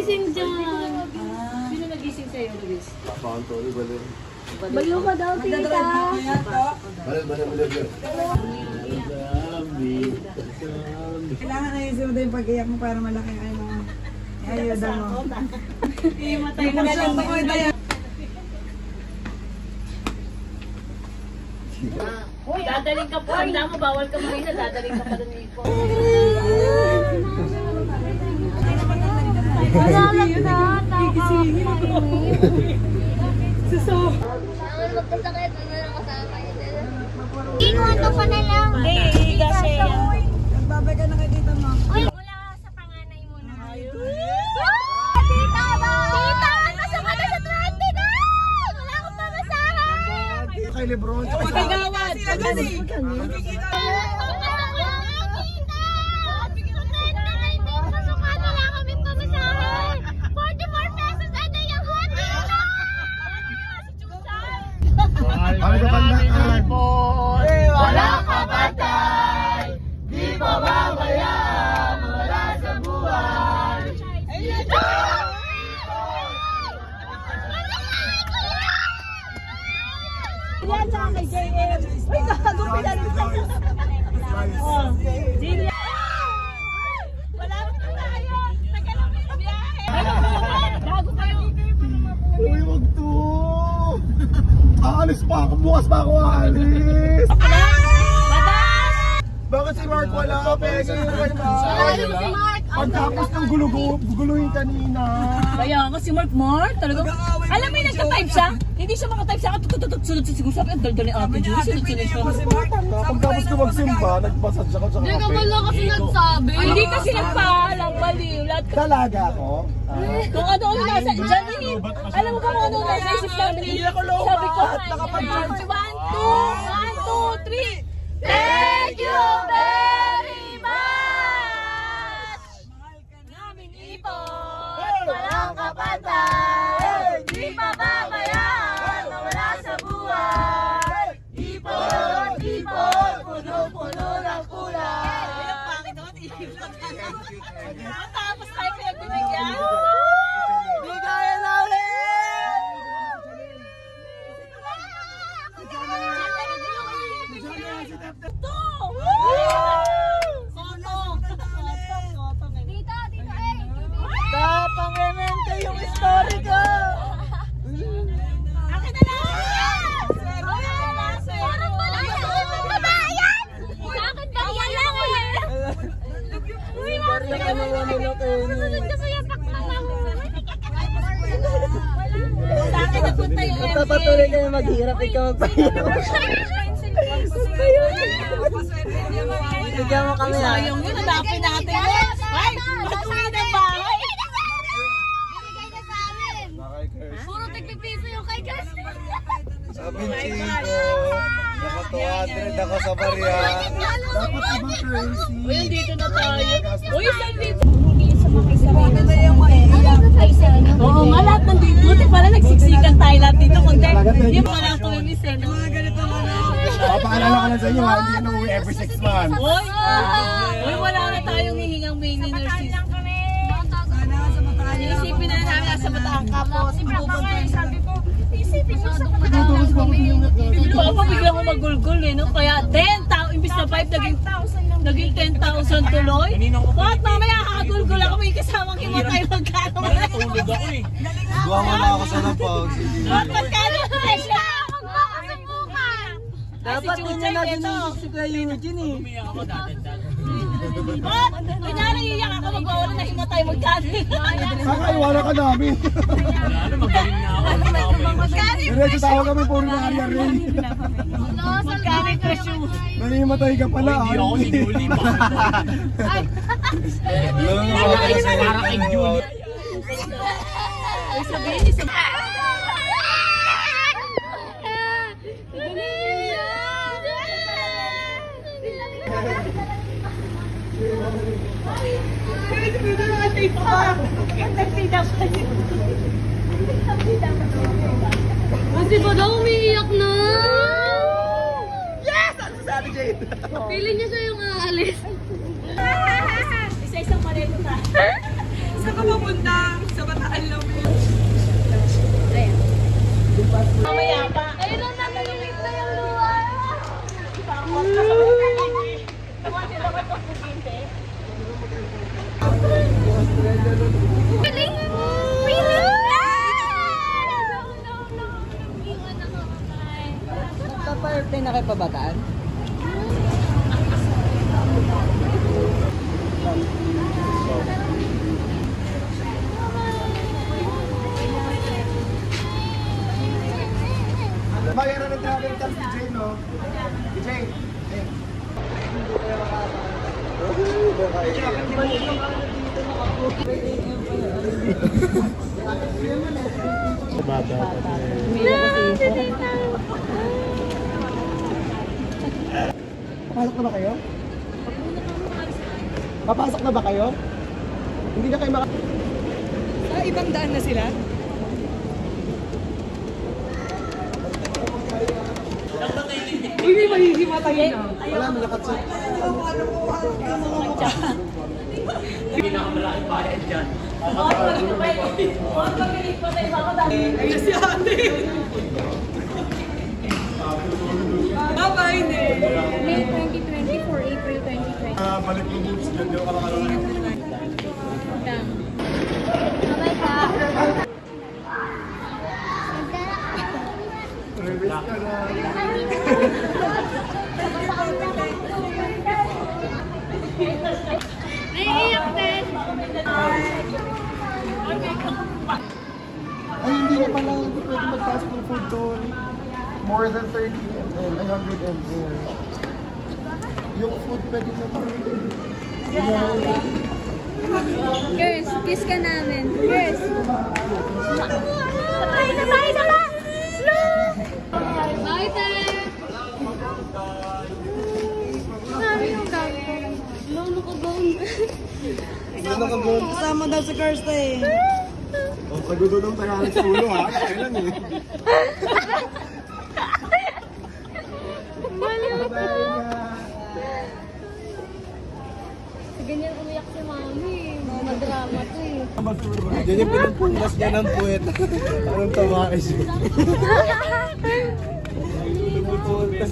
nagising dyan. Sino nagising sa'yo, Luis? Baliw ka daw, tita. Kailangan na yung yung pag-iyak mo para malaki ano. Ayuda mo. Imatay na lang ako ito. Dadaling ka po. Ang damo, bawal ka marina. Dadaling ka pa doon dito. Malalag na. Suso. Magkasakit. Ano lang kasama yun? Inuwan ko na lang. Hindi, kasi. Nagbabay ka na kay tita mo. Uy, mula sa panganay mo na. Tita ba? Tita, masama na sa 20 na! Wala akong pamasahan! Kay Lebron. Magagawad. Ano ka bandaan? Wala ka patay, di mababaya, wala sa buhay. Yan sa kay JM. Uy, gago pinalit sa. Jilia. Wala pa tayo. Tagalog yung biyahe. Gago kayo. Uy, wag to. Aalis pa ako. Bukas pa ako aalis. Bakit si Mark wala? Pwede yun ba? Pagkapos ng guluhin kanina. Kaya nga si Mark talagang, alam mo yung nagka-type siya? Hindi siya maka-type sa akin, sunod-sunod siguro sabi, ang dal-dal ni Ate Julie, sunod-sunod siya. Pagkapos ko magsimba, nagbasad siya ko sa kape. Hindi ka wala kasi nagsabi. Hindi kasi nagpaalam, baliw. Talaga ako? Kung ano nasa, dyan yun, alam mo ba kung ano nasa isip namin? Sabi ko, 1, 2, 3. Thank you very much! Namin ipon, walang kapatay, di mababayaan, mawala sa buhay. Ipon, ipon, puno-puno ng kulay. Tapos tayo pinagbibigyan. Bigaya na ulit! Napang-emente yung story ko! Akin na lang! Parang wala yung kabayan! Sa akin ba yan lang eh? Uy, Bari ka naman nila kayo. masunod ka sa yapak na lang. Sa akin napunta yung MJ. Papatuloy kayo maghirap, ikaw magpahirap. Bigyan mo kami ha. Sayang yun, hanapin natin yun. Ay, matuloy na bahay. Binigay na sa amin. Puro tigpipiso yung kay Gas. Sabi Chico, naka-200 ako sa barya. Dapat ibang currency. Uy, dito na tayo. Uy, saan dito? Maganda yung Oo nga, lahat nandito. Buti pala nagsiksikan tayo lahat dito. Kundi, yung mga lang pumimis eh. mga ganito ano. Papaalala ko lang sa inyo, hindi ka na-uwi every 6 months. Uy, wala na tayong hihingang main nurses. Sana sa Bataan. Isipin na namin nasa Bataan ka po. Sabi ko, isipin mo sa Bibilo ako, bigla ko magulgul eh, no? Kaya 10,000, imbis na 5, naging 10,000 tuloy. Bakit mamaya kakagulgul ako, may kasamang himatay magkano. Natulog ako eh. Duwa mo na ako sa napag. Bakit magkano presyo? Dapat din na naginisip si Kuya Eugene eh. Umiyak ako dadagdag. Bakit? Kunyari iyak ako, mag-uwan na himatay magkano. Saka iwala ka namin. Ano, magaling na ako. Diretso tawag kami, puro na Arya Ray. Magkano yung presyo? Nanihimatay ka pala. Hindi ako si Julie pa. Para kay Julie. Ay, sabihin, Kasi ba daw umiiyak na? Yes! Ano sabi Jade? Feeling niya siya yung aalis. Isa-isang pareho tayo. Saan ka papunta? Sa Bataan lang. Ayan. Mamaya pa. Ayun lang natin yung lugar. Galing! Really? No. Iwan ako. Nagpa-airplane na kayo pa Bataan? Bayaran ng travel tax si Jay, no? Jay. Papasok na ba kayo? Papasok na ba kayo? Hindi na kayo Ibang daan na sila? Uy, may mahihimatay na. Wala, malakat sa... Pinakamalaking bayan dyan. Ayun si ate. Bye-bye, ne. May 2024, April 2020. Balik mo boots dyan, di ako kalakalan. Lang. Bye-bye ka. Release ka na. Naiiyak din. Ay, hindi na pala, hindi pwede mag-fast food doon. More than 30 ml, 100 ml. Yung food pwede na Girls, kiss ka namin. Girls. Sabay na ba? Bye, Tay. Sabi yung gagawin. Lolo ko ba? Kasama daw si Kirsta eh. Oh, sagudo ng Tagalog sa ulo ha. Kailan eh. Sa ganyan umiyak si Mami. Mga drama to eh. Yan yung pinagpungas niya ng puwet. Anong tawa siya? Pinagpungas.